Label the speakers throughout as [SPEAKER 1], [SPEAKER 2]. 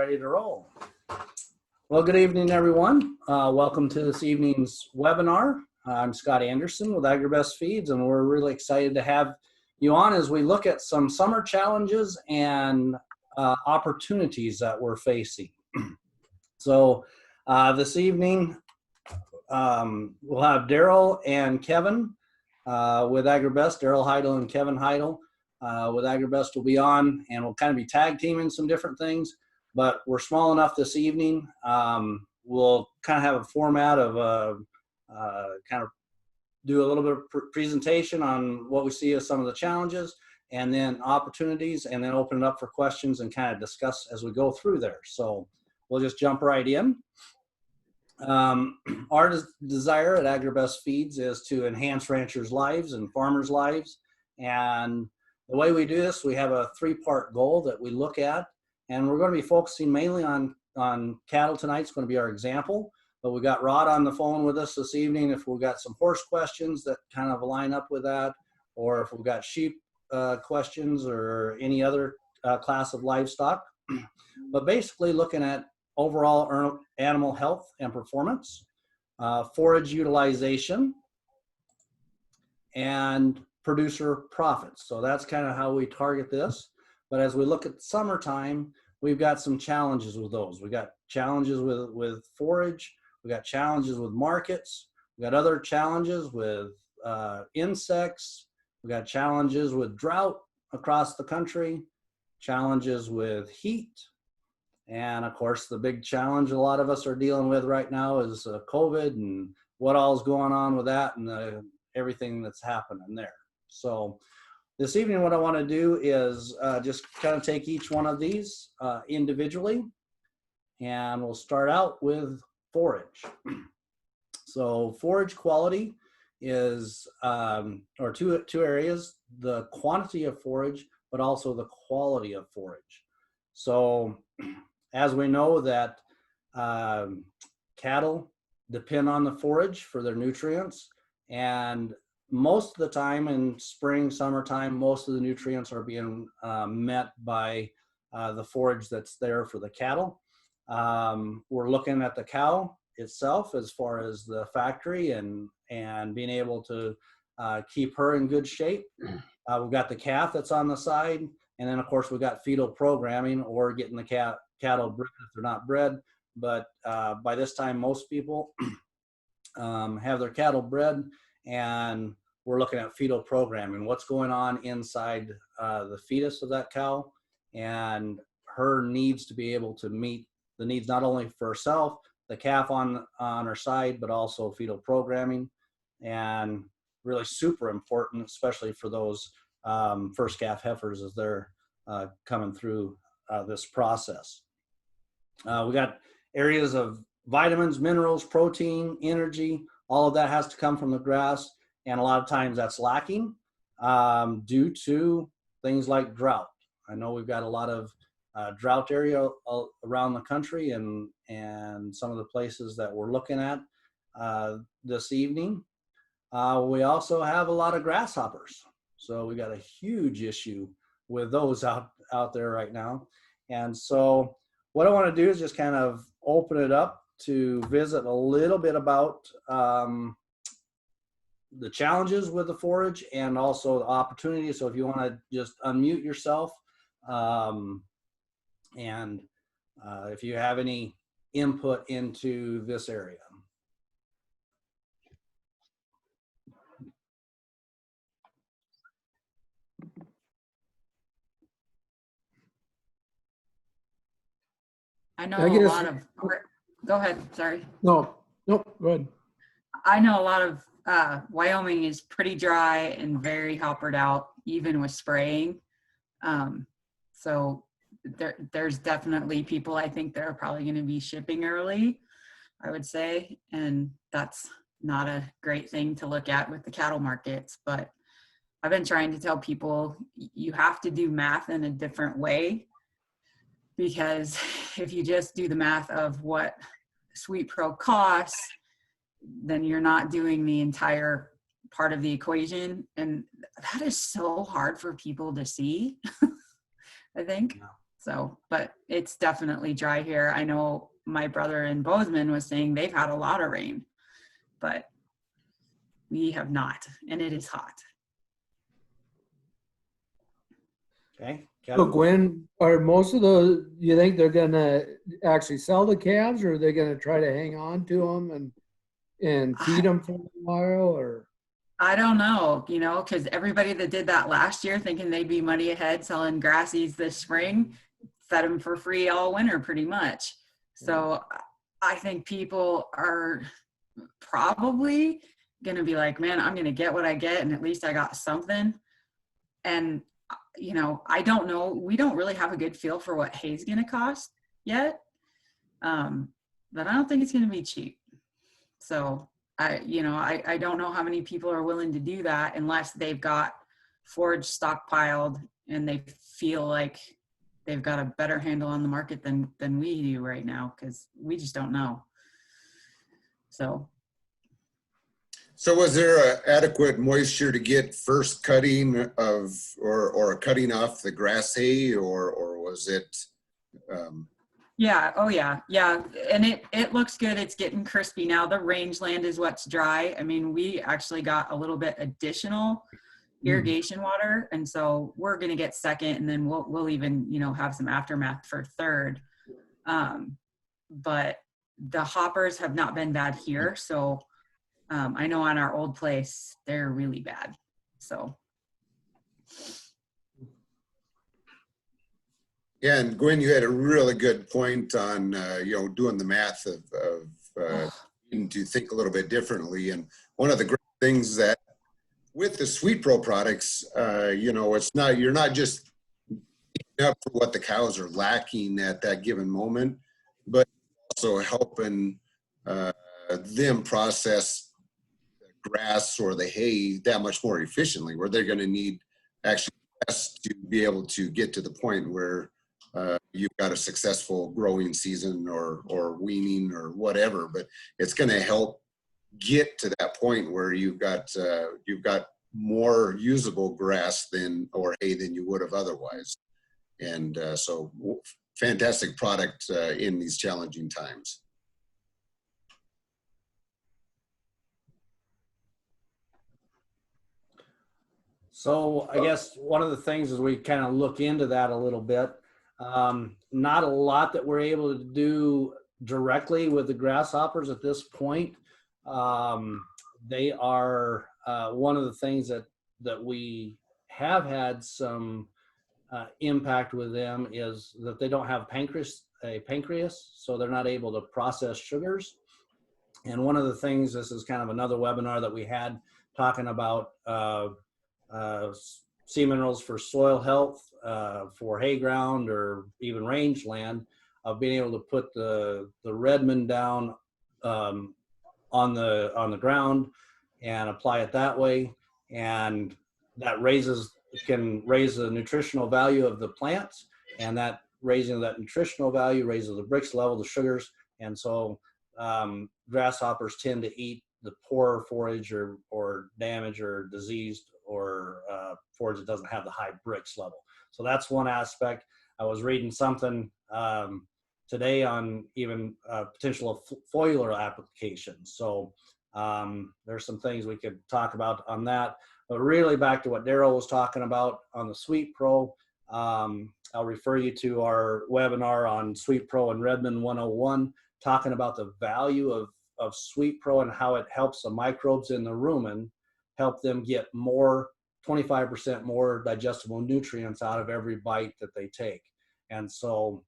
[SPEAKER 1] ready to roll. Well, good evening, everyone. Welcome to this evening's webinar. I'm Scott Anderson with Agri-Best Feeds, and we're really excited to have you on as we look at some summer challenges and opportunities that we're facing. So this evening, we'll have Daryl and Kevin with Agri-Best. Daryl Haidle and Kevin Haidle with Agri-Best will be on, and we'll kind of be tag teaming some different things. But we're small enough this evening. We'll kind of have a format of kind of do a little bit of presentation on what we see as some of the challenges, and then opportunities, and then open it up for questions and kind of discuss as we go through there. So we'll just jump right in. Our desire at Agri-Best Feeds is to enhance ranchers' lives and farmers' lives. And the way we do this, we have a three-part goal that we look at. And we're going to be focusing mainly on cattle tonight. It's going to be our example. But we got Rod on the phone with us this evening if we've got some horse questions that kind of line up with that, or if we've got sheep questions or any other class of livestock. But basically looking at overall animal health and performance, forage utilization, and producer profits. So that's kind of how we target this. But as we look at summertime, we've got some challenges with those. We got challenges with forage. We got challenges with markets. We got other challenges with insects. We got challenges with drought across the country, challenges with heat. And of course, the big challenge a lot of us are dealing with right now is COVID and what all is going on with that and everything that's happening there. So this evening, what I want to do is just kind of take each one of these individually, and we'll start out with forage. So forage quality is, or two areas, the quantity of forage, but also the quality of forage. So as we know that cattle depend on the forage for their nutrients, and most of the time in spring, summertime, most of the nutrients are being met by the forage that's there for the cattle. We're looking at the cow itself as far as the factory and being able to keep her in good shape. We've got the calf that's on the side, and then of course we've got fetal programming or getting the cattle bred if they're not bred. But by this time, most people have their cattle bred, and we're looking at fetal programming, what's going on inside the fetus of that cow, and her needs to be able to meet the needs not only for herself, the calf on her side, but also fetal programming, and really super important, especially for those first calf heifers as they're coming through this process. We got areas of vitamins, minerals, protein, energy. All of that has to come from the grass, and a lot of times that's lacking due to things like drought. I know we've got a lot of drought area around the country, and some of the places that we're looking at this evening. We also have a lot of grasshoppers, so we got a huge issue with those out there right now. And so what I want to do is just kind of open it up to visit a little bit about the challenges with the forage and also the opportunities. So if you want to just unmute yourself, and if you have any input into this area.
[SPEAKER 2] I know a lot of, go ahead, sorry.
[SPEAKER 3] No, nope, go ahead.
[SPEAKER 2] I know a lot of, Wyoming is pretty dry and very hoppered out, even with spraying. So there's definitely people I think that are probably going to be shipping early, I would say. And that's not a great thing to look at with the cattle markets. But I've been trying to tell people you have to do math in a different way, because if you just do the math of what Sweet Pro costs, then you're not doing the entire part of the equation. And that is so hard for people to see, I think. So, but it's definitely dry here. I know my brother in Bozeman was saying they've had a lot of rain, but we have not, and it is hot.
[SPEAKER 1] Okay,
[SPEAKER 3] So
[SPEAKER 1] Kevin?
[SPEAKER 3] Gwen, are most of the, you think they're gonna actually sell the calves, or are they gonna try to hang on to them and feed them for a while, or?
[SPEAKER 2] I don't know, you know, because everybody that did that last year thinking they'd be money ahead selling grassies this spring, fed them for free all winter pretty much. So I think people are probably going to be like, man, I'm going to get what I get, and at least I got something. And, you know, I don't know. We don't really have a good feel for what hay's going to cost yet. But I don't think it's going to be cheap. So I don't know how many people are willing to do that unless they've got forage stockpiled and they feel like they've got a better handle on the market than we do right now, because we just don't know. So
[SPEAKER 4] was there adequate moisture to get first cutting of or a cutting off the grass hay, or was it?
[SPEAKER 2] Yeah. Oh yeah. Yeah. And it looks good. It's getting crispy now. The rangeland is what's dry. I mean, we actually got a little bit additional irrigation water. And so we're going to get second, and then we'll even, you know, have some aftermath for third. But the hoppers have not been bad here. So I know on our old place, they're really bad. So.
[SPEAKER 4] Yeah, and Gwen, you had a really good point on doing the math of needing to think a little bit differently. And one of the great things that with the Sweet Pro products, it's not, you're not just up for what the cows are lacking at that given moment, but also helping them process the grass or the hay that much more efficiently, where they're going to need actually less to be able to get to the point where you've got a successful growing season or weaning or whatever. But it's going to help get to that point where you've got more usable grass or hay than you would have otherwise. And so fantastic product in these challenging times.
[SPEAKER 1] So I guess one of the things is we kind of look into that a little bit. Not a lot that we're able to do directly with the grasshoppers at this point. They are one of the things that we have had some impact with them is that they don't have a pancreas, so they're not able to process sugars. And one of the things, this is kind of another webinar that we had talking about sea minerals for soil health, for hay ground or even rangeland, of being able to put the Redmond down on the ground and apply it that way, and that can raise the nutritional value of the plants, and that raising that nutritional value raises the Brix level, the sugars, and so grasshoppers tend to eat the poor forage or damaged or diseased or forage that doesn't have the high Brix level. So that's one aspect. I was reading something today on even potential of foliar applications. So there's some things we could talk about on that. But really back to what Daryl was talking about on the Sweet Pro, I'll refer you to our webinar on Sweet Pro and Redmond 101, talking about the value of Sweet Pro and how it helps the microbes in the rumen, help them get 25% more digestible nutrients out of every bite that they take. And so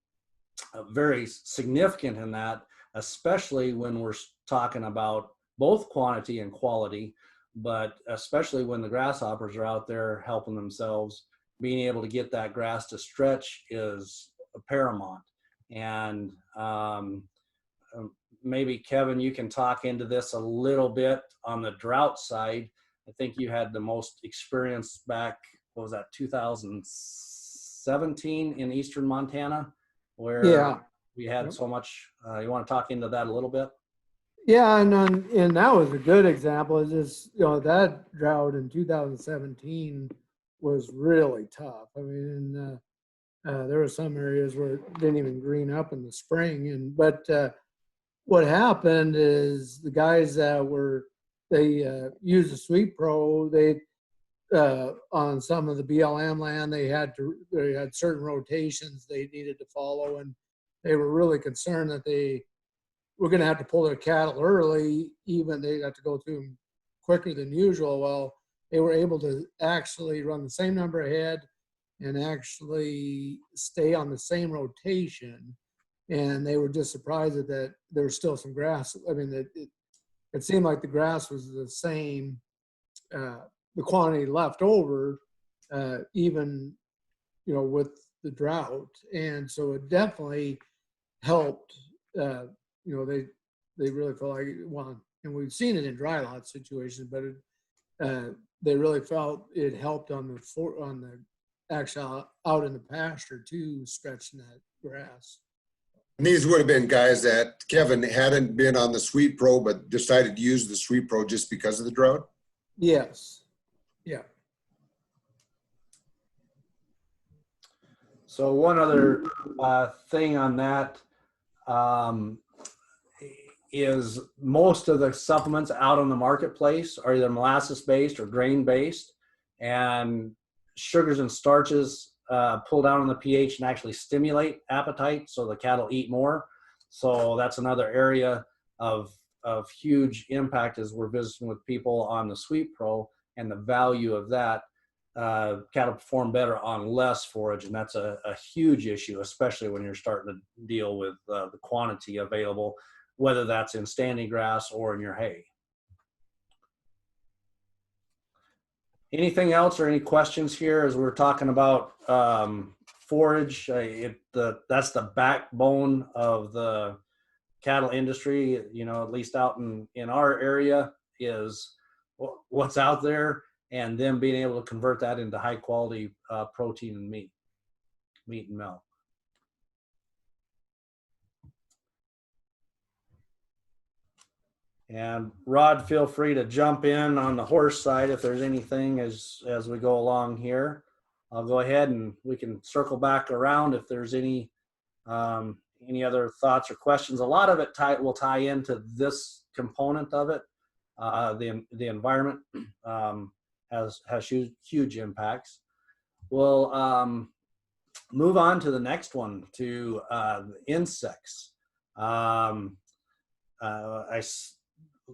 [SPEAKER 1] very significant in that, especially when we're talking about both quantity and quality, but especially when the grasshoppers are out there helping themselves, being able to get that grass to stretch is paramount. And maybe Kevin, you can talk into this a little bit on the drought side. I think you had the most experience back, what was that, 2017 in Eastern Montana, where we had so much. You want to talk into that a little bit?
[SPEAKER 3] Yeah, and that was a good example. Is just that drought in 2017 was really tough. I mean, There were some areas where it didn't even green up in the spring. But what happened is the guys that they used the Sweet Pro, on some of the BLM land, they had certain rotations they needed to follow, and they were really concerned that they were going to have to pull their cattle early, even they got to go through them quicker than usual. Well, they were able to actually run the same number of head and actually stay on the same rotation. And they were just surprised that there was still some grass. I mean, it seemed like the grass was the same, the quantity left over, even, with the drought. And so it definitely helped. They really felt like, well, and we've seen it in dry lot situations, but they really felt it helped on the actual out in the pasture too, stretching that grass.
[SPEAKER 4] And these would have been guys that Kevin hadn't been on the Sweet Pro, but decided to use the Sweet Pro just because of the drought?
[SPEAKER 3] Yes. Yeah.
[SPEAKER 1] So one other thing on that is most of the supplements out on the marketplace are either molasses based or grain based, and sugars and starches pull down on the pH and actually stimulate appetite, so the cattle eat more. So that's another area of huge impact as we're visiting with people on the Sweet Pro and the value of that. Cattle perform better on less forage, and that's a huge issue, especially when you're starting to deal with the quantity available, whether that's in standing grass or in your hay. Anything else or any questions here as we're talking about forage? That's the backbone of the cattle industry, at least out in our area, is what's out there, and them being able to convert that into high quality protein and meat and milk. And Rod, feel free to jump in on the horse side if there's anything as we go along here. I'll go ahead and we can circle back around if there's any other thoughts or questions. A lot of it will tie into this component of it. The environment has huge impacts. We'll move on to the next one, to insects.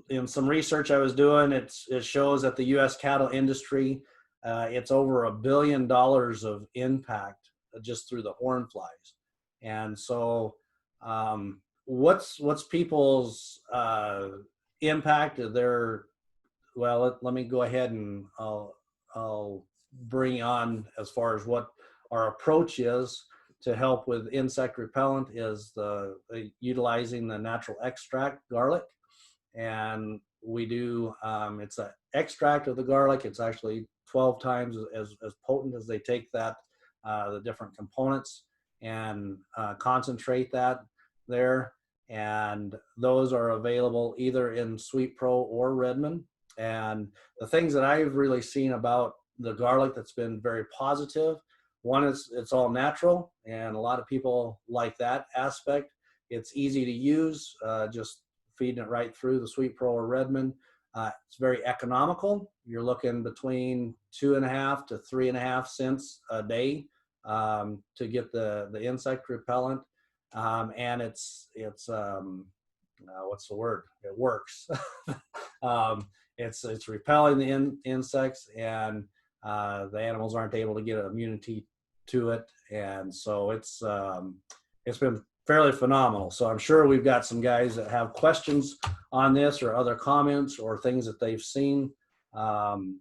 [SPEAKER 1] In some research I was doing, it shows that the U.S. cattle industry, it's over $1 billion of impact just through the horn flies. And so what's people's impact of their, well, let me go ahead and I'll bring on as far as what our approach is to help with insect repellent is utilizing the natural extract garlic. And we do, it's an extract of the garlic. It's actually 12 times as potent as they take that, the different components, and concentrate that there. And those are available either in Sweet Pro or Redmond. And the things that I've really seen about the garlic that's been very positive, one is it's all natural, and a lot of people like that aspect. It's easy to use, just feeding it right through the Sweet Pro or Redmond. It's very economical. You're looking between 2.5 to 3.5 cents a day to get the insect repellent, and it's what's the word? It works. It's repelling the insects, and the animals aren't able to get immunity to it, and so it's been fairly phenomenal. So I'm sure we've got some guys that have questions on this or other comments or things that they've seen. Go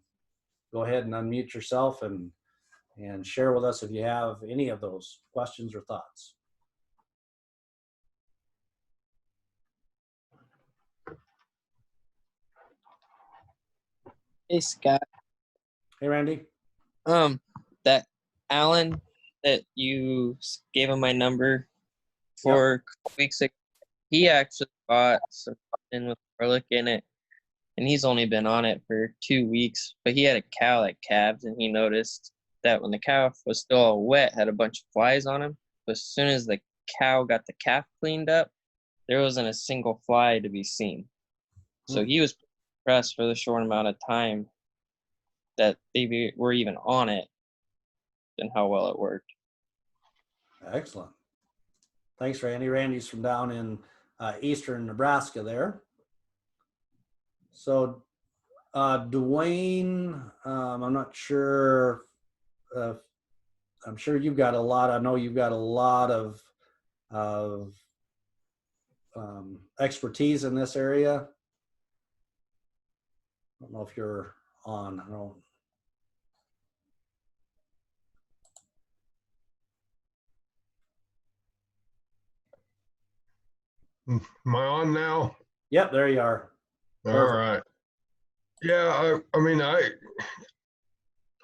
[SPEAKER 1] ahead and unmute yourself and share with us if you have any of those questions or thoughts.
[SPEAKER 5] Hey, Scott.
[SPEAKER 1] Hey, Randy.
[SPEAKER 5] That Alan that you gave him my number for a couple weeks ago, he actually bought something with garlic in it, and he's only been on it for 2 weeks, but he had a cow that calved, and he noticed that when the calf was still all wet, had a bunch of flies on him. But as soon as the cow got the calf cleaned up, there wasn't a single fly to be seen. So he was impressed for the short amount of time that they were even on it and how well it worked.
[SPEAKER 1] Excellent. Thanks, Randy. Randy's from down in eastern Nebraska there. So Dwayne, I'm not sure. I'm sure you've got a lot. I know you've got a lot of expertise in this area. I don't know if you're on. I don't.
[SPEAKER 6] Am I on now?
[SPEAKER 1] Yep, there you are.
[SPEAKER 6] All
[SPEAKER 1] Perfect.
[SPEAKER 6] right. Yeah, I mean, I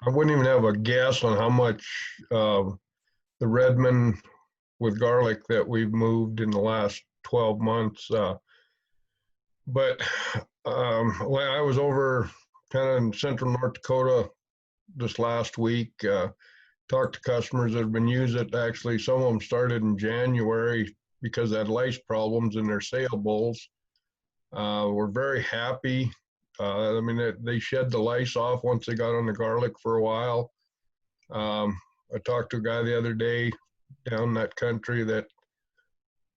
[SPEAKER 6] wouldn't even have a guess on how much the Redmond with garlic that we've moved in the last 12 months. But I was over kind of in central North Dakota this last week, talked to customers that have been using it. Actually, some of them started in January because they had lice problems in their sale bulls. We're very happy. I mean, they shed the lice off once they got on the garlic for a while. I talked to a guy the other day down that country that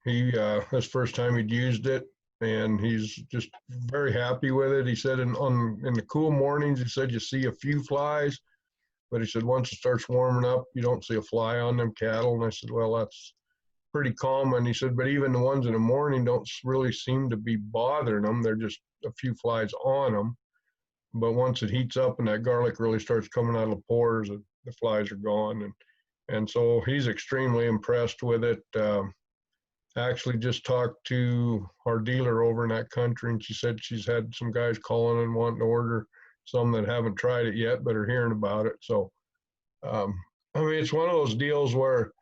[SPEAKER 6] that's the first time he'd used it, and he's just very happy with it. He said in the cool mornings, he said you see a few flies, but he said once it starts warming up, you don't see a fly on them cattle. And I said, well, that's pretty common. He said, but even the ones in the morning don't really seem to be bothering them. They're just a few flies on them. But once it heats up and that garlic really starts coming out of the pores, the flies are gone. And so he's extremely impressed with it. Actually just talked to our dealer over in that country, and she said she's had some guys calling and wanting to order some that haven't tried it yet but are hearing about it. So I mean, it's one of those deals where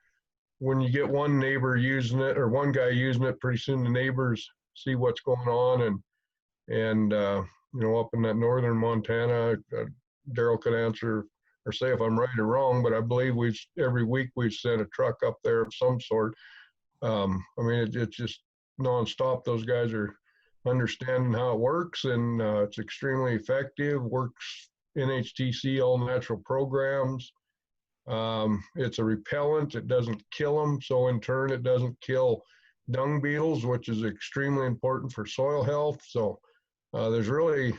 [SPEAKER 6] when you get one neighbor using it or one guy using it, pretty soon the neighbors see what's going on. And you know, up in that northern Montana, Daryl could answer or say if I'm right or wrong, but I believe every week we've sent a truck up there of some sort. I mean, it's just nonstop. Those guys are understanding how it works, and it's extremely effective. Works NHTC all natural programs. It's a repellent. It doesn't kill them, so in turn, it doesn't kill dung beetles, which is extremely important for soil health. So there's really,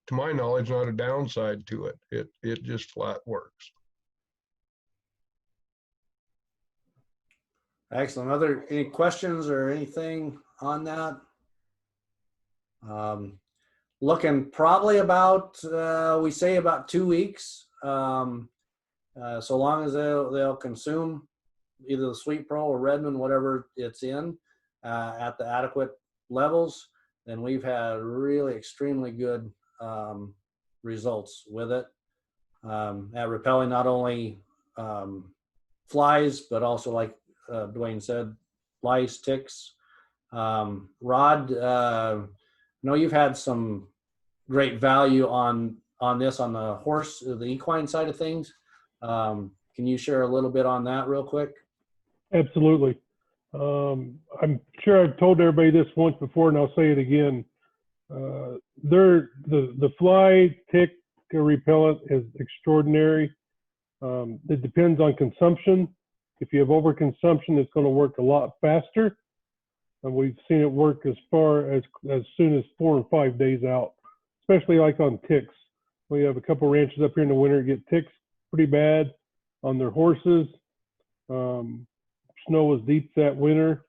[SPEAKER 6] to my knowledge, not a downside to it. It just flat works.
[SPEAKER 1] Excellent. Any questions or anything on that? Looking probably about, we say about 2 weeks. So long as they'll consume either the Sweet Pro or Redmond, whatever it's in, at the adequate levels, then we've had really extremely good results with it at repelling not only flies, but also, like Dwayne said, lice, ticks. Rod, I know you've had some great value on this, on the horse, the equine side of things. Can you share a little bit on that real quick?
[SPEAKER 7] Absolutely. I'm sure I've told everybody this once before, and I'll say it again. The fly tick repellent is extraordinary. It depends on consumption. If you have overconsumption, it's going to work a lot faster. And we've seen it work as far as soon as 4 or 5 days out, especially like on ticks. We have a couple ranches up here in the winter get ticks pretty bad on their horses. Snow was deep that winter.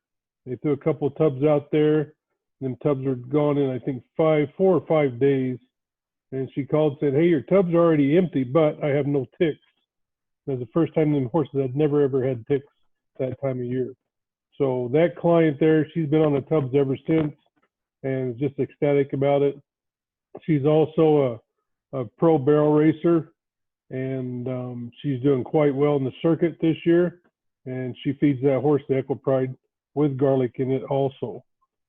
[SPEAKER 7] They threw a couple of tubs out there. Them tubs were gone in, I think, 4 or 5 days. And she called and said, hey, your tub's are already empty, but I have no ticks. It was the first time them horses had never, ever had ticks that time of year. So that client there, she's been on the tubs ever since and is just ecstatic about it. She's also a pro barrel racer, and she's doing quite well in the circuit this year. And she feeds that horse the Equipride with garlic in it also.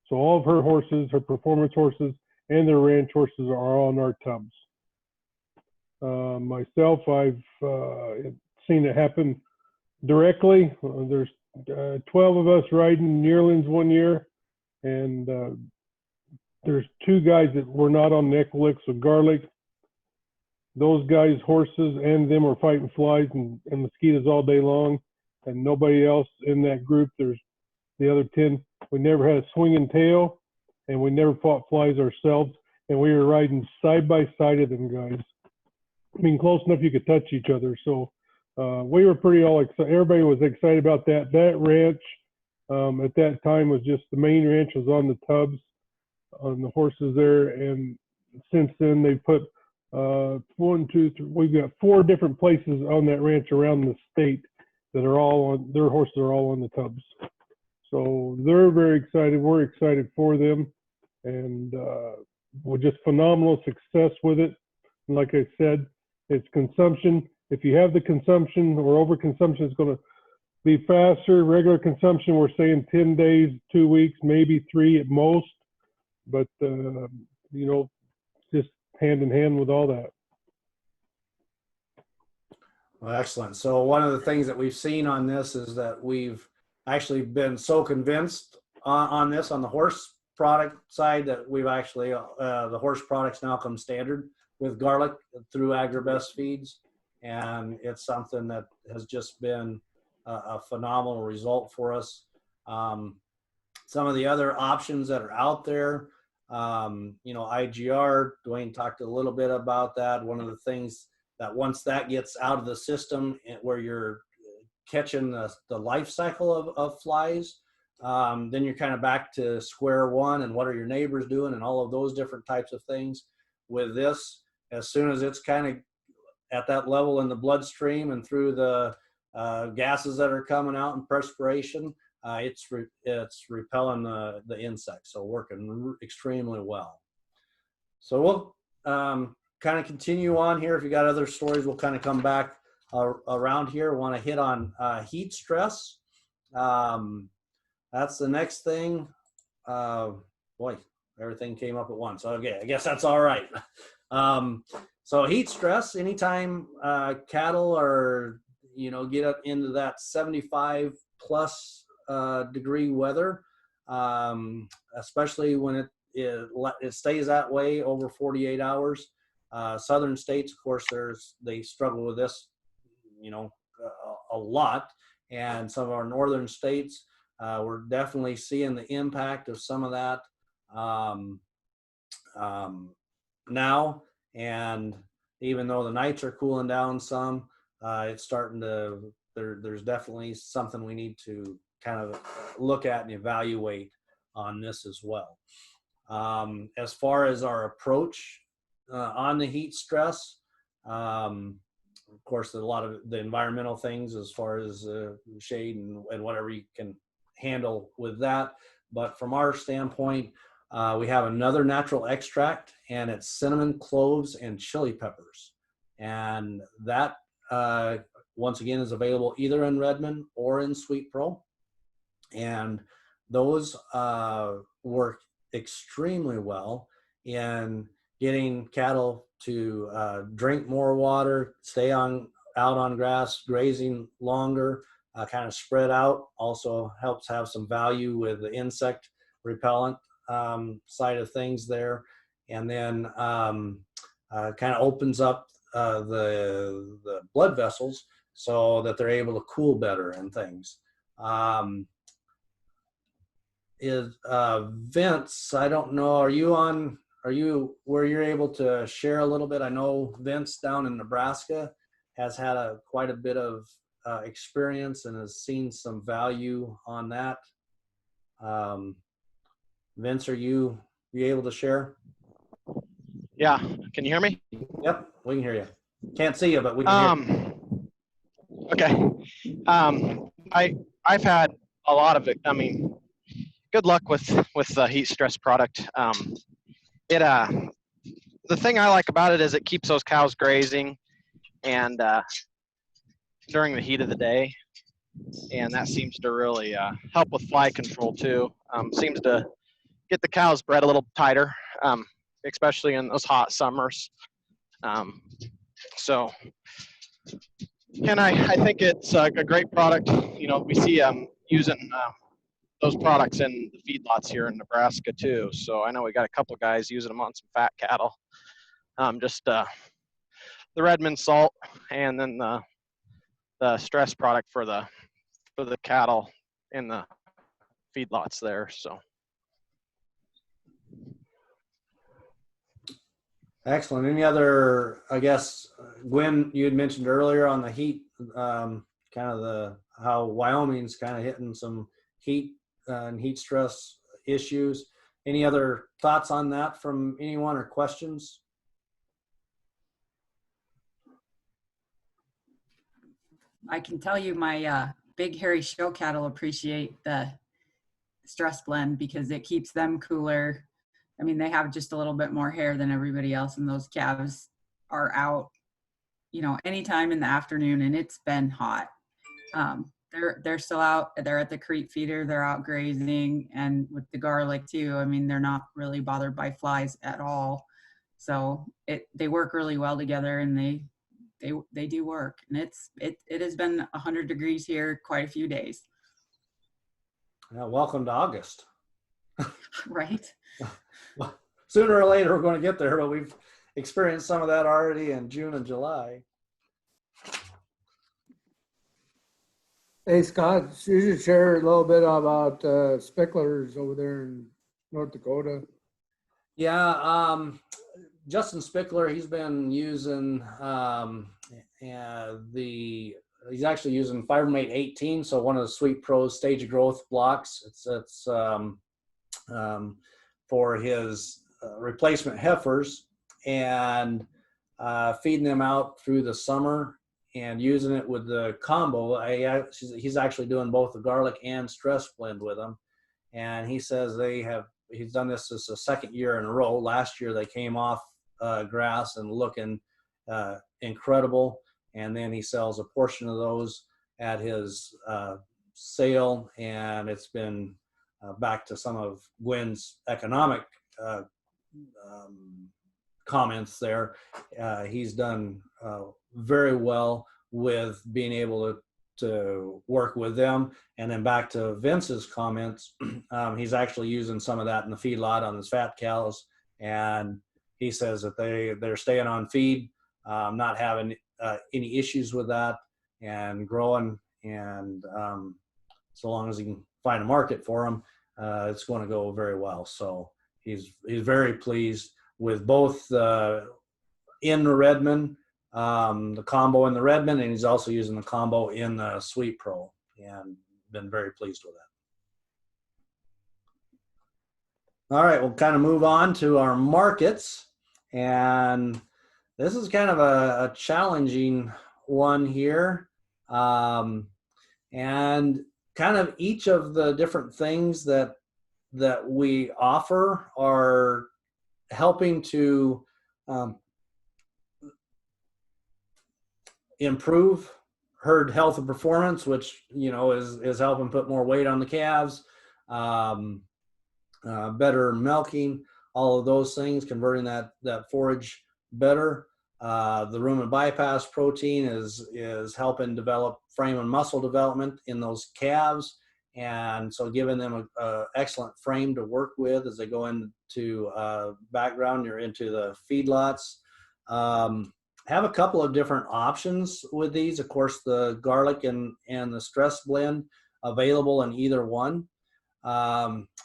[SPEAKER 7] So all of her horses, her performance horses, and their ranch horses are on our tubs. Myself, I've seen it happen directly. There's 12 of us riding in New Orleans one year, and there's 2 guys that were not on the Equilix with garlic. Those guys, horses, and them were fighting flies and mosquitoes all day long, and nobody else in that group. There's the other 10. We never had a swinging tail, and we never fought flies ourselves, and we were riding side by side of them guys. I mean, close enough you could touch each other. So we were pretty all excited. Everybody was excited about that. That ranch at that time was just, the main ranch was on the tubs, on the horses there. And since then they put 1, 2, 3, we've got 4 different places on that ranch around the state that are all on, their horses are all on the tubs. So they're very excited. We're excited for them. And we're just phenomenal success with it. And like I said, it's consumption. If you have the consumption or overconsumption, it's going to be faster. Regular consumption, we're saying 10 days, 2 weeks, maybe 3 at most. But, you know, just hand in hand with all that.
[SPEAKER 1] Well, excellent. So one of the things that we've seen on this is that we've actually been so convinced on this, on the horse product side, that we've actually, the horse products now come standard with garlic through Agri-Best Feeds. And it's something that has just been a phenomenal result for us. Some of the other options that are out there, you know, IGR, Dwayne talked a little bit about that. One of the things that once that gets out of the system, where you're catching the life cycle of flies, then you're kind of back to square one, and what are your neighbors doing, and all of those different types of things. With this, as soon as it's kind of at that level in the bloodstream and through the gases that are coming out in perspiration, it's repelling the insects, so working extremely well. So we'll kind of continue on here. If you got other stories, we'll kind of come back around here. Want to hit on heat stress. That's the next thing. Boy, everything came up at once. Okay, I guess that's all right. So heat stress, anytime cattle are, you know, get up into that 75 plus degree weather, especially when it stays that way over 48 hours. Southern states, of course, they struggle with this, you know, a lot. And some of our northern states, we're definitely seeing the impact of some of that now. And even though the nights are cooling down some, it's starting to, there's definitely something we need to kind of look at and evaluate on this as well. As far as our approach on the heat stress, of course, there's a lot of the environmental things as far as shade and whatever you can handle with that. But from our standpoint, we have another natural extract, and it's cinnamon, cloves, and chili peppers. And that, once again, is available either in Redmond or in Sweet Pro. And those work extremely well in getting cattle to drink more water, stay out on grass, grazing longer, kind of spread out. Also helps have some value with the insect repellent side of things there. And then kind of opens up the blood vessels so that they're able to cool better and things. Vince, I don't know, are you where you're able to share a little bit? I know Vince down in Nebraska has had quite a bit of experience and has seen some value on that. Vince, are you able to share?
[SPEAKER 8] Yeah, can you hear me?
[SPEAKER 1] Yep, we can hear you. Can't see you, but we can hear you.
[SPEAKER 8] Okay. I've had a lot of it. I mean, good luck with the heat stress product. The thing I like about it is it keeps those cows grazing and during the heat of the day, and that seems to really help with fly control too. Seems to get the cows bred a little tighter, especially in those hot summers. So, and I think it's a great product. You know, we see using those products in the feedlots here in Nebraska too. So I know we got a couple guys using them on some fat cattle. Just the Redmond salt, and then the stress product for the cattle in the feedlots there. So
[SPEAKER 1] Excellent. Any other, I guess, Gwen, you had mentioned earlier on the heat, kind of how Wyoming's kind of hitting some heat and heat stress issues. Any other thoughts on that from anyone or questions?
[SPEAKER 2] I can tell you my big hairy show cattle appreciate the stress blend because it keeps them cooler. I mean, they have just a little bit more hair than everybody else, and those calves are out, you know, anytime in the afternoon, and it's been hot. They're still out. They're at the creep feeder. They're out grazing, and with the garlic too. I mean, they're not really bothered by flies at all. So they work really well together, and they do work. And it has been 100 degrees here quite a few days.
[SPEAKER 1] Welcome to August.
[SPEAKER 2] Right.
[SPEAKER 1] Well, sooner or later we're going to get there, but we've experienced some of that already in June and July.
[SPEAKER 3] Hey, Scott, you should share a little bit about spicklers over there in North Dakota.
[SPEAKER 1] Yeah, Justin Spickler, he's been using he's actually using Fibermate 18, so one of the Sweet Pro's stage of growth blocks. It's for his replacement heifers, and feeding them out through the summer and using it with the combo. He's actually doing both the garlic and stress blend with them, and he says he's done this the second year in a row. Last year they came off grass and looking incredible, and then he sells a portion of those at his sale, and it's been back to some of Gwen's economic comments there. He's done very well with being able to work with them. And then back to Vince's comments, he's actually using some of that in the feedlot on his fat cows, and he says that they're staying on feed, not having any issues with that, and growing, and so long as he can find a market for them, it's going to go very well. So he's very pleased with both in the Redmond, the combo in the Redmond, and he's also using the combo in the Sweet Pro, and been very pleased with that. All right, we'll kind of move on to our markets, and this is kind of a challenging one here, and kind of each of the different things that we offer are helping to improve herd health and performance, which, you know, is helping put more weight on the calves, better milking, all of those things, converting that forage better. The rumen bypass protein is helping develop frame and muscle development in those calves, and so giving them a excellent frame to work with as they go into background or into the feedlots. Have a couple of different options with these. Of course, the garlic and the stress blend available in either one.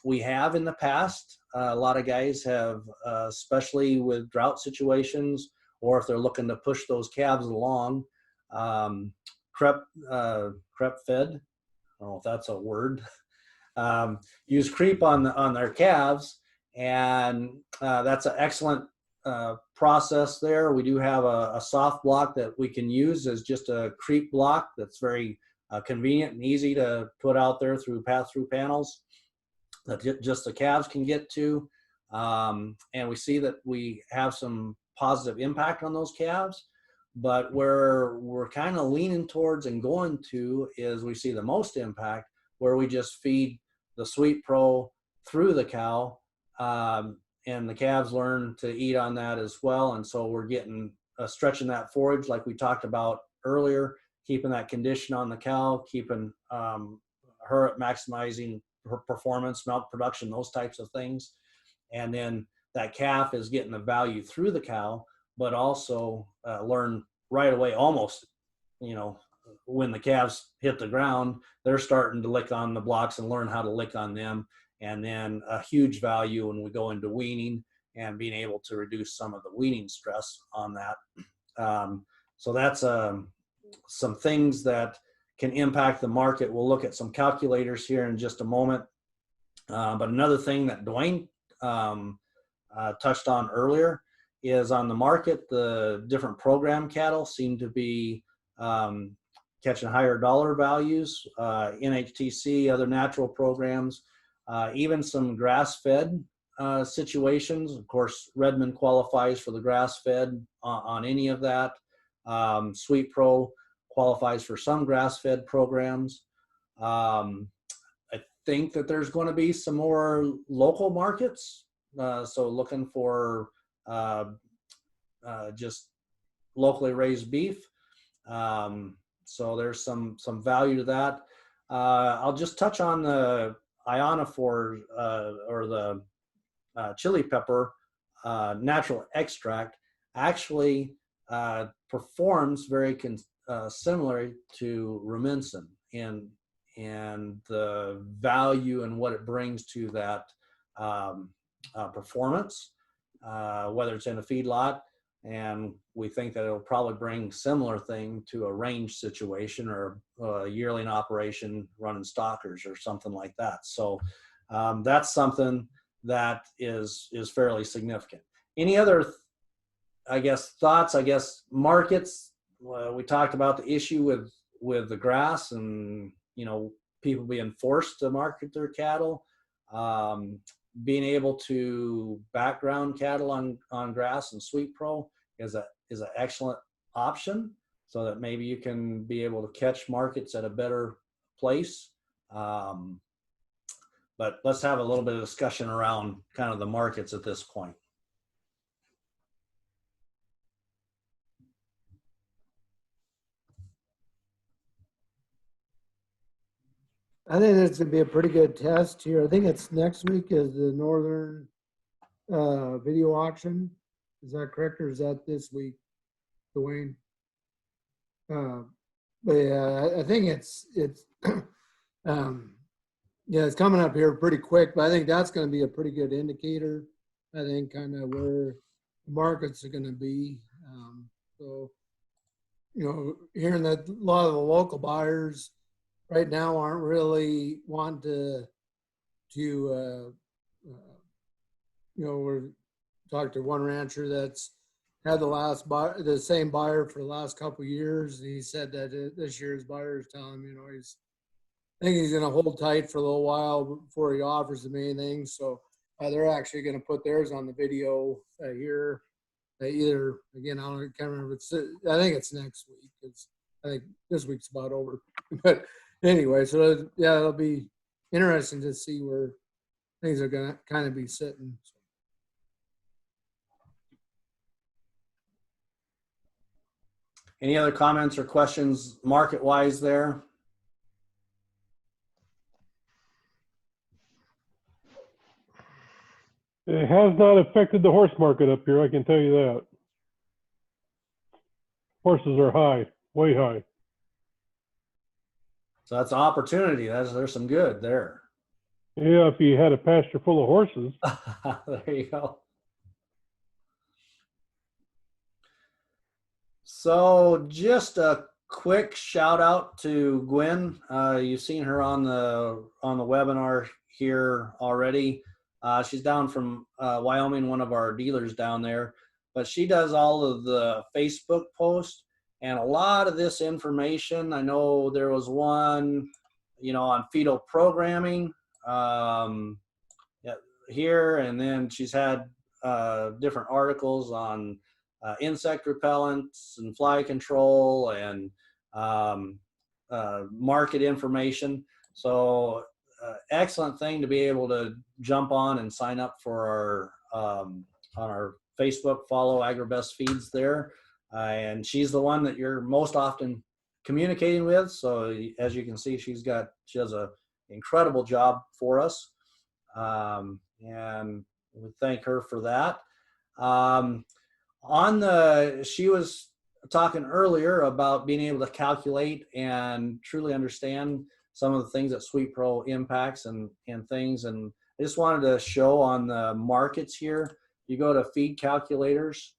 [SPEAKER 1] We have in the past, a lot of guys have, especially with drought situations, or if they're looking to push those calves along, crepe fed, I don't know if that's a word, use creep on their calves, and that's an excellent process there. We do have a soft block that we can use as just a creep block that's very convenient and easy to put out there through pass-through panels that just the calves can get to, and we see that we have some positive impact on those calves. But where we're kind of leaning towards and going to is we see the most impact where we just feed the Sweet Pro through the cow, and the calves learn to eat on that as well. And so we're getting stretching that forage like we talked about earlier, keeping that condition on the cow, keeping her maximizing her performance, milk production, those types of things. And then that calf is getting the value through the cow, but also learn right away, almost, when the calves hit the ground, they're starting to lick on the blocks and learn how to lick on them. And then a huge value when we go into weaning and being able to reduce some of the weaning stress on that. So that's some things that can impact the market. We'll look at some calculators here in just a moment. But another thing that Dwayne touched on earlier is on the market, the different program cattle seem to be catching higher dollar values, NHTC, other natural programs, even some grass-fed situations. Of course, Redmond qualifies for the grass-fed on any of that. Sweet Pro qualifies for some grass-fed programs. I think that there's going to be some more local markets. So looking for just locally raised beef. So there's some value to that. I'll just touch on the ionophore or the chili pepper natural extract. Actually performs very similar to Rumensin and the value and what it brings to that performance, whether it's in a feedlot, and we think that it'll probably bring similar thing to a range situation or a yearling operation running stockers or something like that. So that's something that is fairly significant. Any other thoughts, markets? We talked about the issue with the grass and, people being forced to market their cattle, being able to background cattle on grass and Sweet Pro is an excellent option, so that maybe you can be able to catch markets at a better place. But let's have a little bit of discussion around kind of the markets at this point.
[SPEAKER 3] I think it's gonna be a pretty good test here. I think it's next week is the Northern video auction. Is that correct, or is that this week, Dwayne? But yeah, I think it's it's coming up here pretty quick, but I think that's going to be a pretty good indicator. I think kind of where the markets are going to be. So, hearing that a lot of the local buyers right now aren't really wanting to we're talked to one rancher that's had the same buyer for the last couple of years. He said that this year's buyer is telling him, I think he's going to hold tight for a little while before he offers them anything. So they're actually going to put theirs on the video here. Either, again, I can't remember. I think it's next week. I think this week's about over. But anyway, so yeah, it'll be interesting to see where things are going to kind of be sitting.
[SPEAKER 1] Any other comments or questions market-wise there?
[SPEAKER 7] It has not affected the horse market up here, I can tell you that. Horses are high, way high.
[SPEAKER 1] So that's an opportunity. There's some good there.
[SPEAKER 7] Yeah, if you had a pasture full of horses.
[SPEAKER 1] There you go. So just a quick shout out to Gwen. You've seen her on the webinar here already. She's down from Wyoming, one of our dealers down there, but she does all of the Facebook posts and a lot of this information. I know there was one, on fetal programming here, and then she's had different articles on insect repellents and fly control and market information. So excellent thing to be able to jump on and sign up for our on our Facebook, follow Agri-Best Feeds there. and she's the one that you're most often communicating with. So as you can see, she does a incredible job for us, and we thank her for that. She was talking earlier about being able to calculate and truly understand some of the things that Sweet Pro impacts and things. And I just wanted to show on the markets here, you go to feed calculators.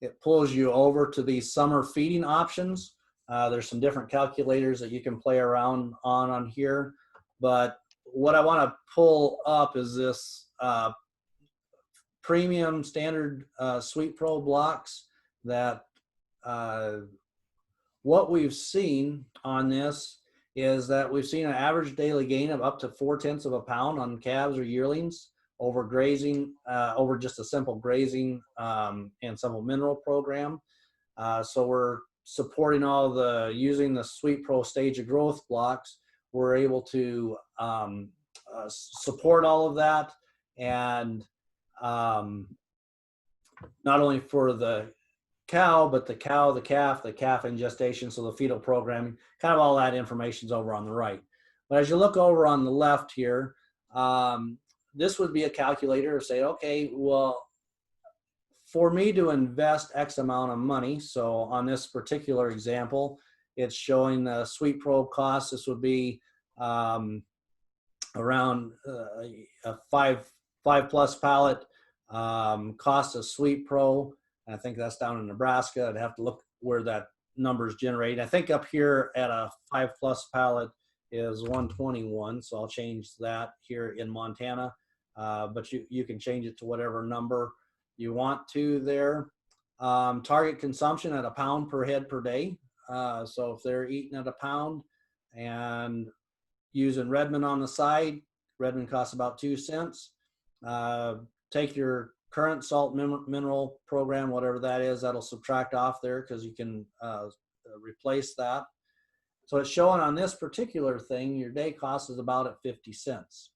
[SPEAKER 1] It pulls you over to these summer feeding options. There's some different calculators that you can play around on here. But what I want to pull up is this premium standard Sweet Pro blocks that what we've seen on this is that we've seen an average daily gain of up to 0.4 of a pound on calves or yearlings over grazing, over just a simple grazing and simple mineral program. So we're supporting using the Sweet Pro stage of growth blocks. We're able to support all of that, and not only for the cow, but the cow, the calf in gestation, so the fetal programming, kind of all that information's over on the right. But as you look over on the left here, this would be a calculator to say, okay, well, for me to invest X amount of money, so on this particular example, it's showing the Sweet Pro cost. This would be around a five plus pallet cost of Sweet Pro. I think that's down in Nebraska. I'd have to look where that number's generated. I think up here at a 5+ pallet is 121. So I'll change that here in Montana. But you can change it to whatever number you want to there. Target consumption at a pound per head per day. So if they're eating at a pound and using Redmond on the side, Redmond costs about 2 cents. Take your current salt mineral program, whatever that is, that'll subtract off there because you can replace that. So it's showing on this particular thing, your day cost is about at 50 cents.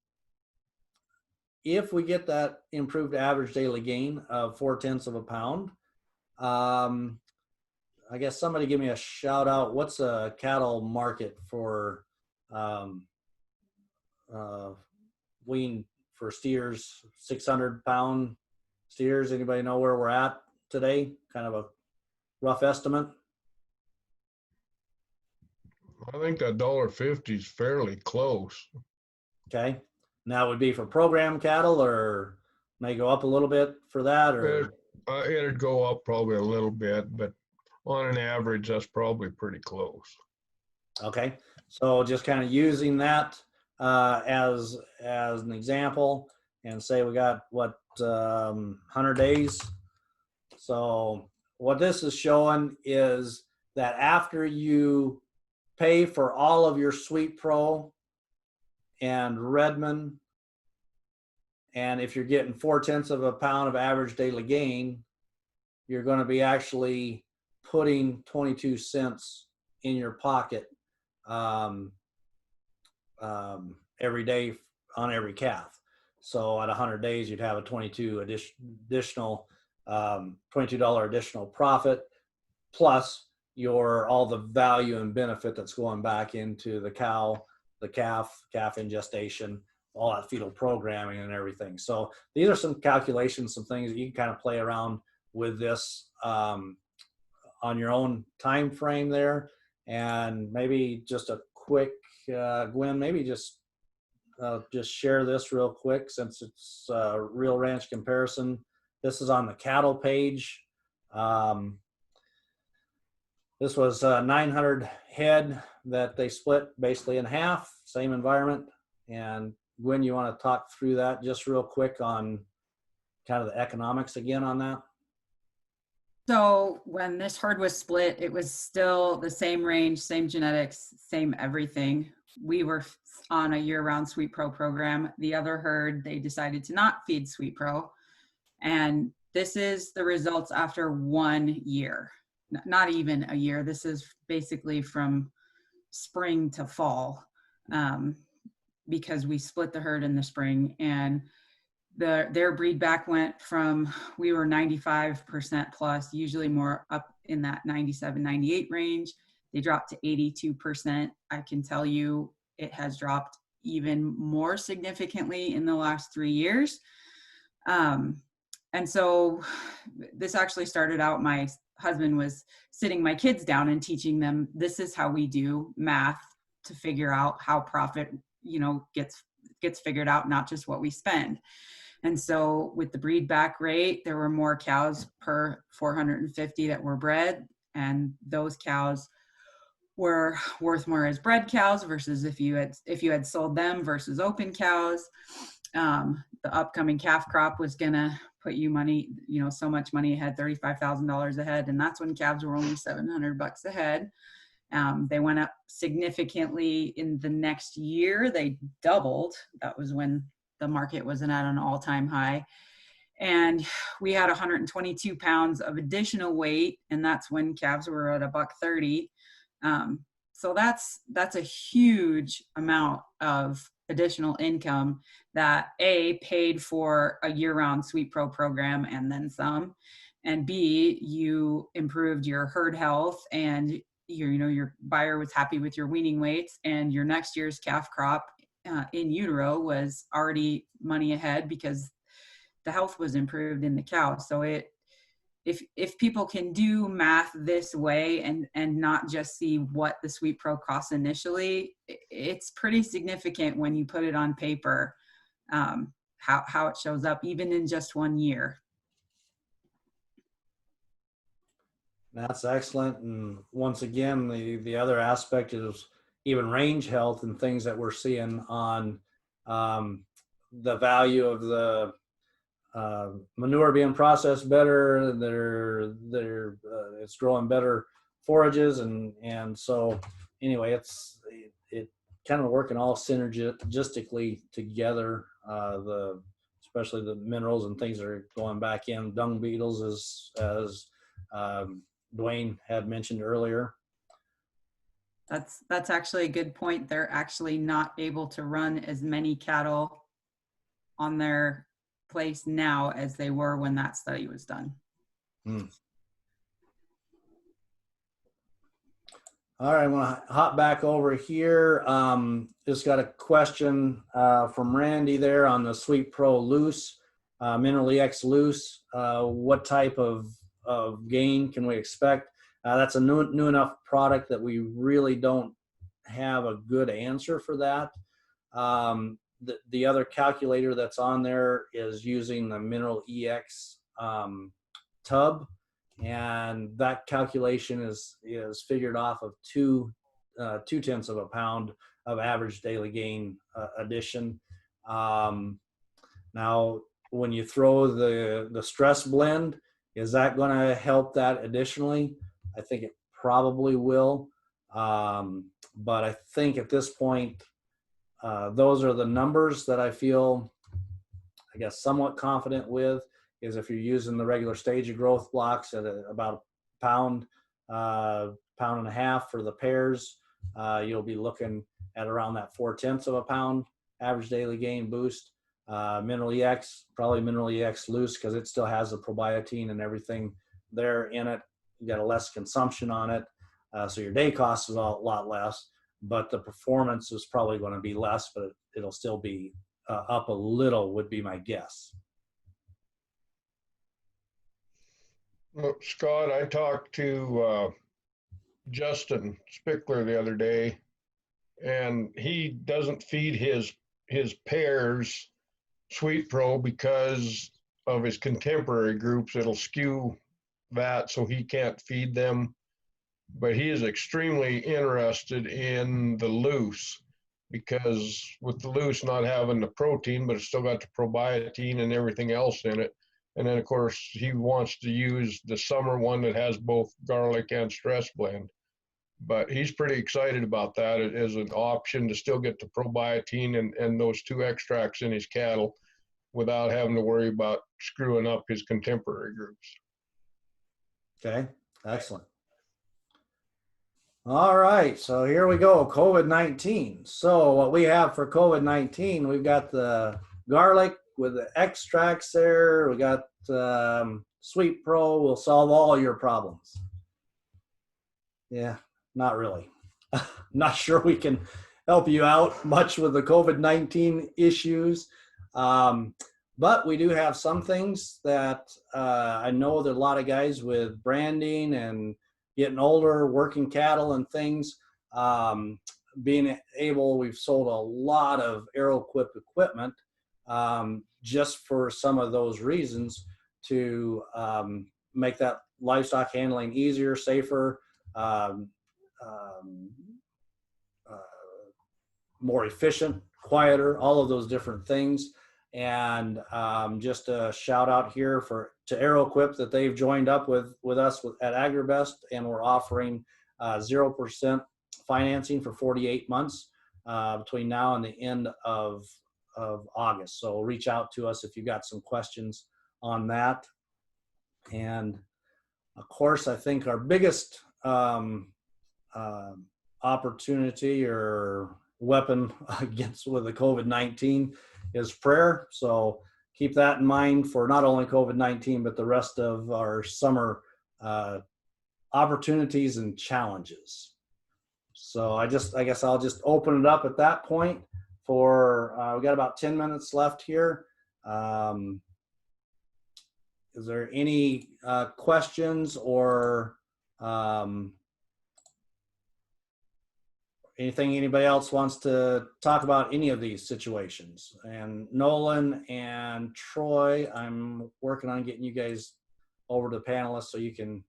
[SPEAKER 1] If we get that improved average daily gain of 0.4 of a pound, I guess somebody give me a shout out. What's a cattle market for wean for steers, 600-pound steers? Anybody know where we're at today? Kind of a rough estimate.
[SPEAKER 6] I think that $1.50 is fairly close.
[SPEAKER 1] Okay. And that would be for program cattle, or may go up a little bit for that, or
[SPEAKER 6] It'd go up probably a little bit, but on an average, that's probably pretty close.
[SPEAKER 1] okay. So just kind of using that as an example, and say we got what 100 days. So what this is showing is that after you pay for all of your Sweet Pro and Redmond, and if you're getting 0.4 of a pound of average daily gain, you're going to be actually putting 22 cents in your pocket every day on every calf. So at 100 days, you'd have a $22 additional profit, plus all the value and benefit that's going back into the cow, the calf in gestation, all that fetal programming and everything. So these are some calculations, some things that you can kind of play around with this on your own time frame there. And maybe just a quick, Gwen, maybe just share this real quick, since it's a real ranch comparison. This is on the cattle page. This was 900 head that they split basically in half, same environment. And Gwen, you want to talk through that just real quick on kind of the economics again on that?
[SPEAKER 2] So when this herd was split, it was still the same range, same genetics, same everything. We were on a year-round Sweet Pro program. The other herd, they decided to not feed Sweet Pro. And this is the results after 1 year, not even a year. This is basically from spring to fall, because we split the herd in the spring. And their breed back went from, we were 95% plus, usually more up in that 97, 98 range. They dropped to 82%. I can tell you it has dropped even more significantly in the last 3 years. And so this actually started out, my husband was sitting my kids down and teaching them, this is how we do math to figure out how profit, you know, gets figured out, not just what we spend. And so with the breed back rate, there were more cows per 450 that were bred, and those cows were worth more as bred cows versus if you had sold them versus open cows. The upcoming calf crop was gonna put you money, you know, so much money ahead, $35,000 ahead, and that's when calves were only $700 ahead. They went up significantly in the next year. They doubled. That was when the market wasn't at an all-time high. And we had 122 pounds of additional weight, and that's when calves were at $130. So that's a huge amount of additional income that A, paid for a year-round Sweet Pro program and then some, and B, you improved your herd health, and your buyer was happy with your weaning weights, and your next year's calf crop in utero was already money ahead because the health was improved in the cow. So if people can do math this way and not just see what the Sweet Pro costs initially, it's pretty significant when you put it on paper, how it shows up even in just 1 year.
[SPEAKER 1] That's excellent. And once again, the other aspect is even range health and things that we're seeing on the value of the manure being processed better. It's growing better forages, and so anyway, it kind of working all synergistically together. Especially the minerals and things that are going back in, dung beetles, as Dwayne had mentioned earlier.
[SPEAKER 2] That's actually a good point. They're actually not able to run as many cattle on their place now as they were when that study was done.
[SPEAKER 1] All right, I want to hop back over here. Just got a question from Randy there on the Sweet Pro Loose, Mineral EX Loose. What type of gain can we expect? That's a new enough product that we really don't have a good answer for that. The other calculator that's on there is using the Mineral EX tub, and that calculation is figured off of 2/10 of a pound of average daily gain addition. Now, when you throw the stress blend, is that going to help that additionally? I think it probably will, but I think at this point, those are the numbers that I feel, I guess, somewhat confident with. Is if you're using the regular stage of growth blocks at about a pound, pound and a half for the pairs, you'll be looking at around that 4/10 of a pound average daily gain boost. Mineral EX, probably Mineral EX Loose, because it still has the probiotin and everything there in it. You got a less consumption on it, so your day cost is a lot less, but the performance is probably going to be less, but it'll still be up a little, would be my guess.
[SPEAKER 6] Well, Scott, I talked to Justin Spickler the other day, and he doesn't feed his pairs Sweet Pro because of his contemporary groups. It'll skew that, so he can't feed them. But he is extremely interested in the loose, because with the loose not having the protein, but it's still got the probiotin and everything else in it. And then, of course, he wants to use the summer one that has both garlic and stress blend. But he's pretty excited about that as an option to still get the probiotin and those two extracts in his cattle without having to worry about screwing up his contemporary groups.
[SPEAKER 1] Okay, excellent. All right, so here we go, COVID-19. So what we have for COVID-19, we've got the garlic, with the extracts there. We got Sweet Pro will solve all your problems. Yeah, not really. Not sure we can help you out much with the COVID-19 issues. But we do have some things that I know that a lot of guys with branding and getting older, working cattle and things, being able, we've sold a lot of Aero-equipped equipment just for some of those reasons to make that livestock handling easier, safer, more efficient, quieter, all of those different things. And just a shout out here to Aero-Equip that they've joined up with us at Agri-Best, and we're offering 0% financing for 48 months between now and the end of August. So reach out to us if you've got some questions on that. And of course, I think our biggest opportunity or weapon against with the COVID-19 is prayer. So keep that in mind for not only COVID-19, but the rest of our summer opportunities and challenges. So I guess I'll just open it up at that point for, we got about 10 minutes left here. Is there any questions or anything anybody else wants to talk about any of these situations? And Nolan and Troy, I'm working on getting you guys over to the panelists so you can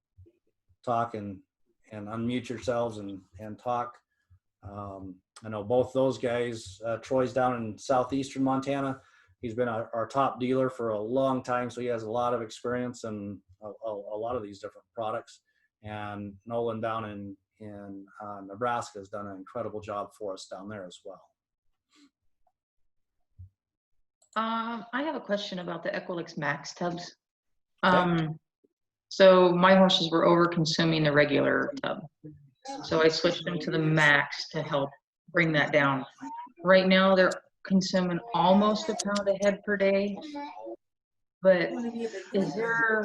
[SPEAKER 1] talk and unmute yourselves and talk. I know both those guys, Troy's down in southeastern Montana. He's been our top dealer for a long time, so he has a lot of experience in a lot of these different products. And Nolan down in Nebraska has done an incredible job for us down there as well.
[SPEAKER 9] I have a question about the Equilix Max tubs.
[SPEAKER 1] Okay.
[SPEAKER 9] So my horses were over consuming the regular tub. So I switched them to the Max to help bring that down. Right now they're consuming almost a pound a head per day. But is there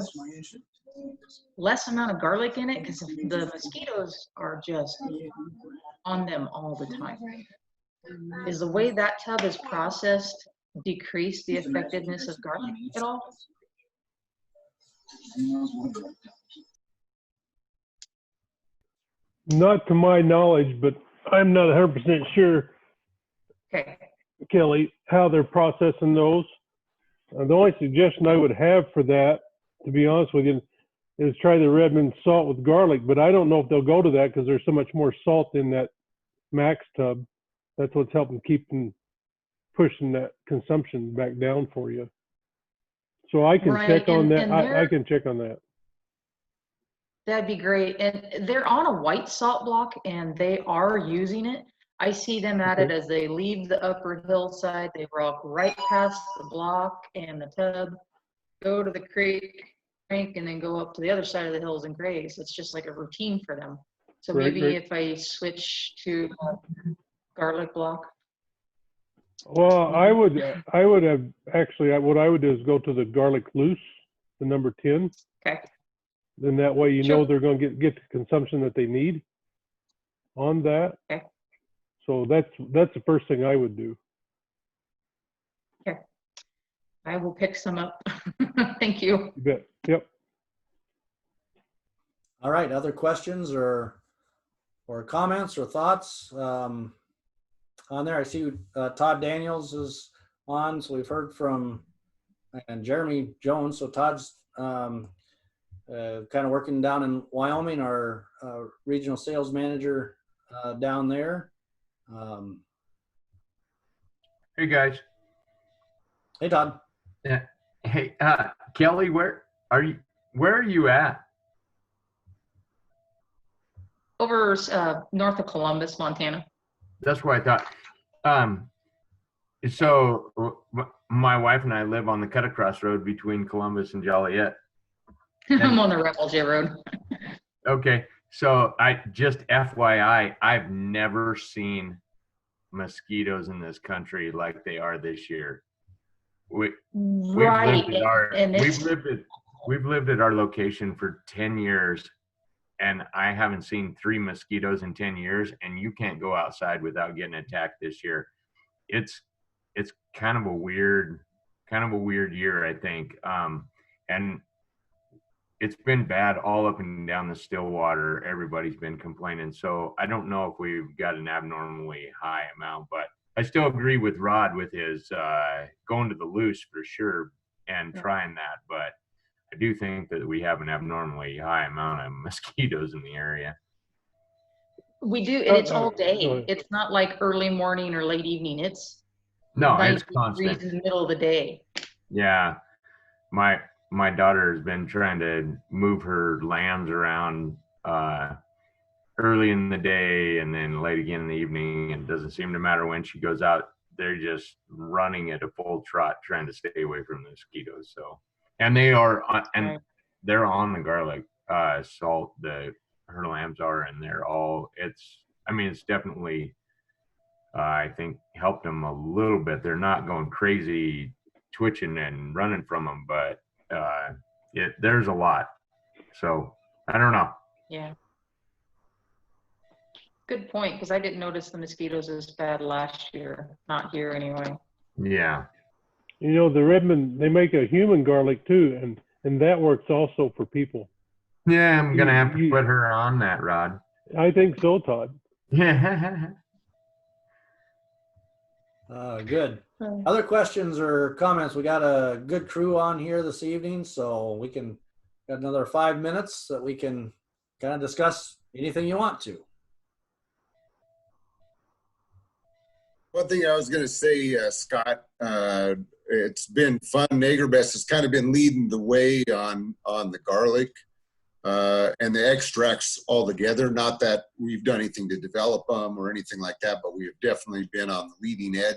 [SPEAKER 9] less amount of garlic in it? Because the mosquitoes are just on them all the time. Is the way that tub is processed decrease the effectiveness of garlic at all?
[SPEAKER 7] Not to my knowledge, but I'm not 100% sure,
[SPEAKER 9] Okay.
[SPEAKER 7] Kelly, how they're processing those. The only suggestion I would have for that, to be honest with you, is try the Redmond salt with garlic, but I don't know if they'll go to that because there's so much more salt in that Max tub. That's what's helping pushing that consumption back down for you. So I can check on that. I can check on that.
[SPEAKER 9] That'd be great. And they're on a white salt block and they are using it. I see them at it as they leave the upper hillside. They walk right past the block and the tub, go to the creek, drink, and then go up to the other side of the hills and graze. It's just like a routine for them. So maybe if I switch to garlic block.
[SPEAKER 7] Well, I would have actually, what I would do is go to the garlic loose, the number 10.
[SPEAKER 9] Okay.
[SPEAKER 7] Then that way you know they're going to get the consumption that they need on that.
[SPEAKER 9] Okay.
[SPEAKER 7] So that's the first thing I would do.
[SPEAKER 9] Okay. I will pick some up. Thank you.
[SPEAKER 7] You bet. Yep.
[SPEAKER 1] All right. Other questions or comments or thoughts on there? I see Todd Daniels is on, so we've heard from and Jeremy Jones. So Todd's kind of working down in Wyoming, our regional sales manager down there.
[SPEAKER 10] Hey guys.
[SPEAKER 1] Hey Todd.
[SPEAKER 10] Yeah. Hey Kelly, where are you at?
[SPEAKER 9] Over north of Columbus, Montana.
[SPEAKER 10] That's what I thought. So my wife and I live on the cut across road between Columbus and Joliet.
[SPEAKER 9] I'm on the Rebel J Road.
[SPEAKER 10] Okay. So I just FYI, I've never seen mosquitoes in this country like they are this year. we
[SPEAKER 9] Right. And it's,
[SPEAKER 10] we've lived at our location for 10 years, and I haven't seen 3 mosquitoes in 10 years, and you can't go outside without getting attacked this year. It's kind of a weird year, I think. And it's been bad all up and down the Stillwater. Everybody's been complaining. So I don't know if we've got an abnormally high amount, but I still agree with Rod with his going to the loose for sure and trying that. But I do think that we have an abnormally high amount of mosquitoes in the area.
[SPEAKER 9] we do, and it's all
[SPEAKER 7] Go
[SPEAKER 9] day.
[SPEAKER 7] ahead.
[SPEAKER 9] It's not like early morning or late evening. It's
[SPEAKER 10] No,
[SPEAKER 9] 90
[SPEAKER 10] it's constant.
[SPEAKER 9] degrees in the middle of the day.
[SPEAKER 10] Yeah. My daughter has been trying to move her lambs around early in the day and then late again in the evening, and it doesn't seem to matter when she goes out. They're just running at a full trot trying to stay away from the mosquitoes. So, and they are and they're on the garlic salt. Her lambs are, and they're all. It's definitely I think helped them a little bit. They're not going crazy, twitching and running from them, but there's a lot. So I don't know.
[SPEAKER 9] Yeah. Good point, because I didn't notice the mosquitoes as bad last year. Not here anyway.
[SPEAKER 10] Yeah.
[SPEAKER 7] You know, the Redmond, they make a human garlic too, and that works also for people.
[SPEAKER 10] Yeah, I'm gonna have to put her on that, Rod.
[SPEAKER 7] I think so, Todd.
[SPEAKER 10] Yeah.
[SPEAKER 1] Good. Other questions or comments? We got a good crew on here this evening, so we got another 5 minutes that we can kind of discuss anything you want to.
[SPEAKER 4] One thing I was going to say, Scott, it's been fun. Agri-Best has kind of been leading the way on the garlic and the extracts altogether. Not that we've done anything to develop them or anything like that, but we have definitely been on the leading edge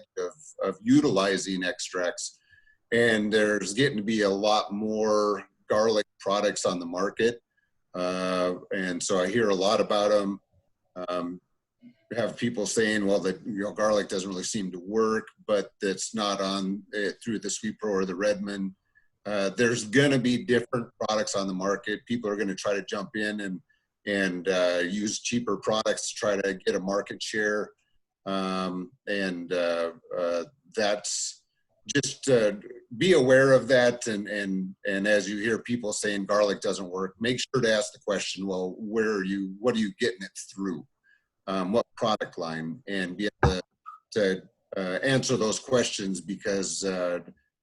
[SPEAKER 4] of utilizing extracts. And there's getting to be a lot more garlic products on the market. And so I hear a lot about them. Have people saying, well, garlic doesn't really seem to work, but that's not on through the Sweet Pro or the Redmond. There's going to be different products on the market. People are going to try to jump in and use cheaper products to try to get a market share. That's just be aware of that. And as you hear people saying garlic doesn't work, make sure to ask the question, well, what are you getting it through? What product line, and be able to answer those questions, because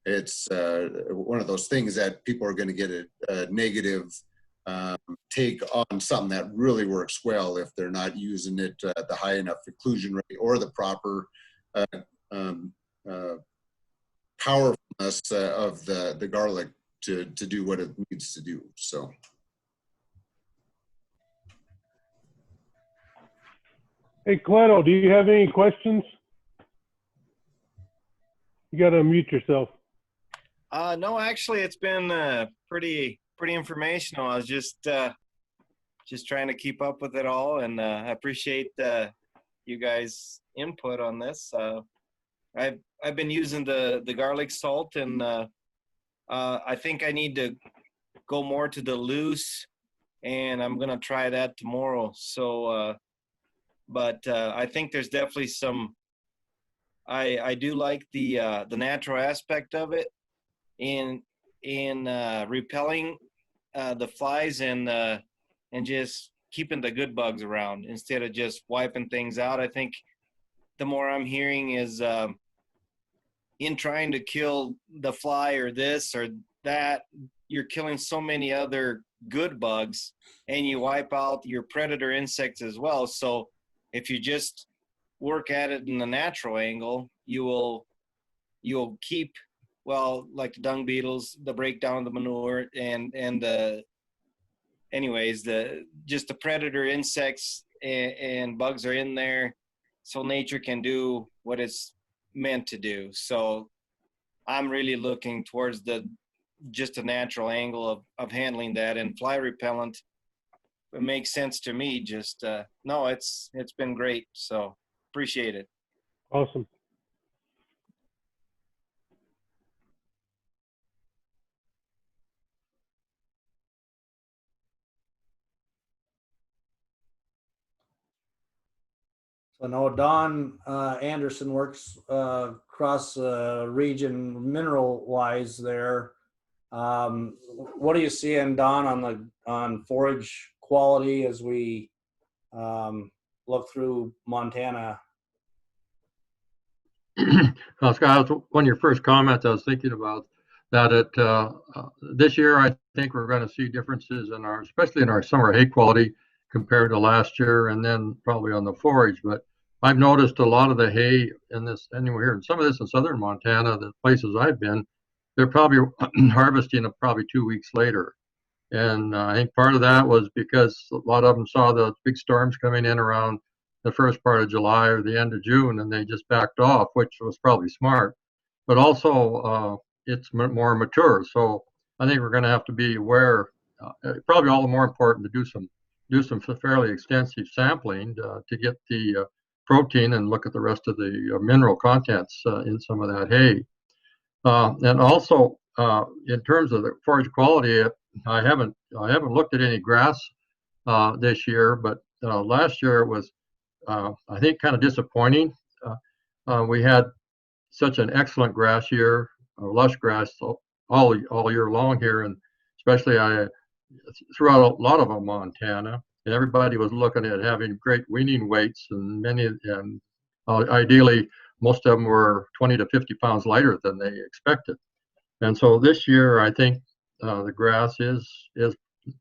[SPEAKER 4] it's one of those things that people are going to get a negative take on something that really works well if they're not using it at the high enough inclusion rate or the proper powerfulness of the garlic to do what it needs to do. So.
[SPEAKER 7] Hey, Cleto, do you have any questions? You got to unmute yourself.
[SPEAKER 11] No, actually, it's been pretty informational. I was just trying to keep up with it all, and I appreciate you guys' input on this. I've been using the garlic salt, and I think I need to go more to the loose, and I'm gonna try that tomorrow. So. But I think there's definitely some. I do like the natural aspect of it in repelling the flies and just keeping the good bugs around instead of just wiping things out. I think the more I'm hearing is in trying to kill the fly or this or that, you're killing so many other good bugs, and you wipe out your predator insects as well. So if you just work at it in the natural angle, you'll keep, well, like the dung beetles, the breakdown of the manure, and just the predator insects and bugs are in there, so nature can do what it's meant to do. So I'm really looking towards just a natural angle of handling that, and fly repellent. It makes sense to me. Just no, it's been great. So appreciate it.
[SPEAKER 7] Awesome.
[SPEAKER 1] I know Don Anderson works across region mineral wise there. What are you seeing, Don, on forage quality as we look through Montana?
[SPEAKER 12] Scott, one of your first comments I was thinking about that this year I think we're going to see differences in especially in our summer hay quality compared to last year, and then probably on the forage. But I've noticed a lot of the hay in this, and we're hearing some of this in southern Montana, the places I've been, they're probably harvesting it probably 2 weeks later. And I think part of that was because a lot of them saw the big storms coming in around the first part of July or the end of June, and they just backed off, which was probably smart. But also, it's more mature. So I think we're going to have to be aware, probably all the more important to do some fairly extensive sampling to get the protein and look at the rest of the mineral contents in some of that hay. And also, in terms of the forage quality, I haven't looked at any grass this year, but last year it was, I think, kind of disappointing. We had such an excellent grass year, lush grass all year long here, and especially throughout a lot of Montana. And everybody was looking at having great weaning weights, and ideally most of them were 20 to 50 pounds lighter than they expected. And so this year, I think the grass is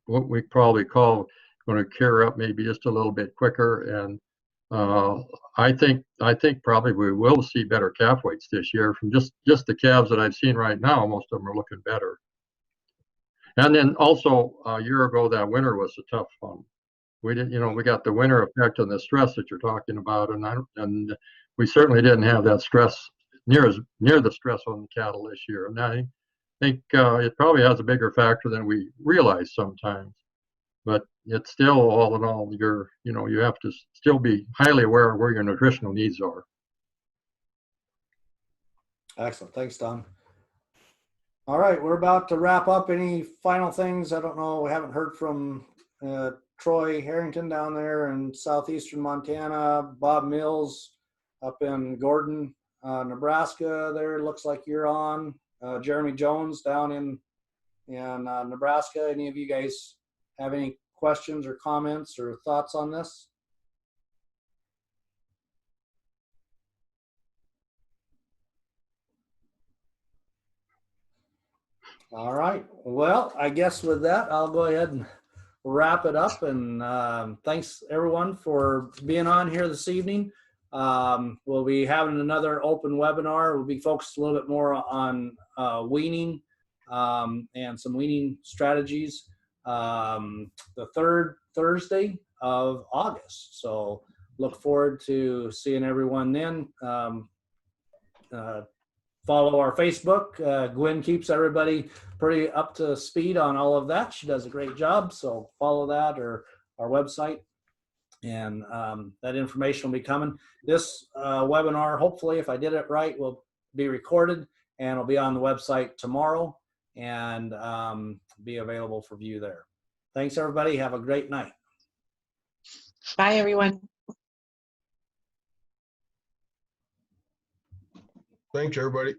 [SPEAKER 12] what we probably call going to cure up maybe just a little bit quicker. And I think probably we will see better calf weights this year from just the calves that I've seen right now. Most of them are looking better. And then also a year ago, that winter was a tough one. We didn't, we got the winter effect and the stress that you're talking about, and we certainly didn't have that stress near the stress on the cattle this year. And I think it probably has a bigger factor than we realize sometimes. But it's still, all in all, you have to still be highly aware of where your nutritional needs are.
[SPEAKER 1] Excellent. Thanks, Don. All right, we're about to wrap up. Any final things? I don't know. We haven't heard from Troy Harrington down there in southeastern Montana, Bob Mills up in Gordon, Nebraska. There looks like you're on. Jeremy Jones down in Nebraska. Any of you guys have any questions or comments or thoughts on this? All right. Well, I guess with that, I'll go ahead and wrap it up. And thanks everyone for being on here this evening. We'll be having another open webinar. We'll be focused a little bit more on weaning and some weaning strategies the third Thursday of August. So look forward to seeing everyone then. Follow our Facebook. Gwen keeps everybody pretty up to speed on all of that. She does a great job. So follow that, or our website, and that information will be coming. This webinar, hopefully, if I did it right, will be recorded and will be on the website tomorrow and be available for view there. Thanks, everybody. Have a great night.
[SPEAKER 13] Bye, everyone.
[SPEAKER 6] Thanks, everybody.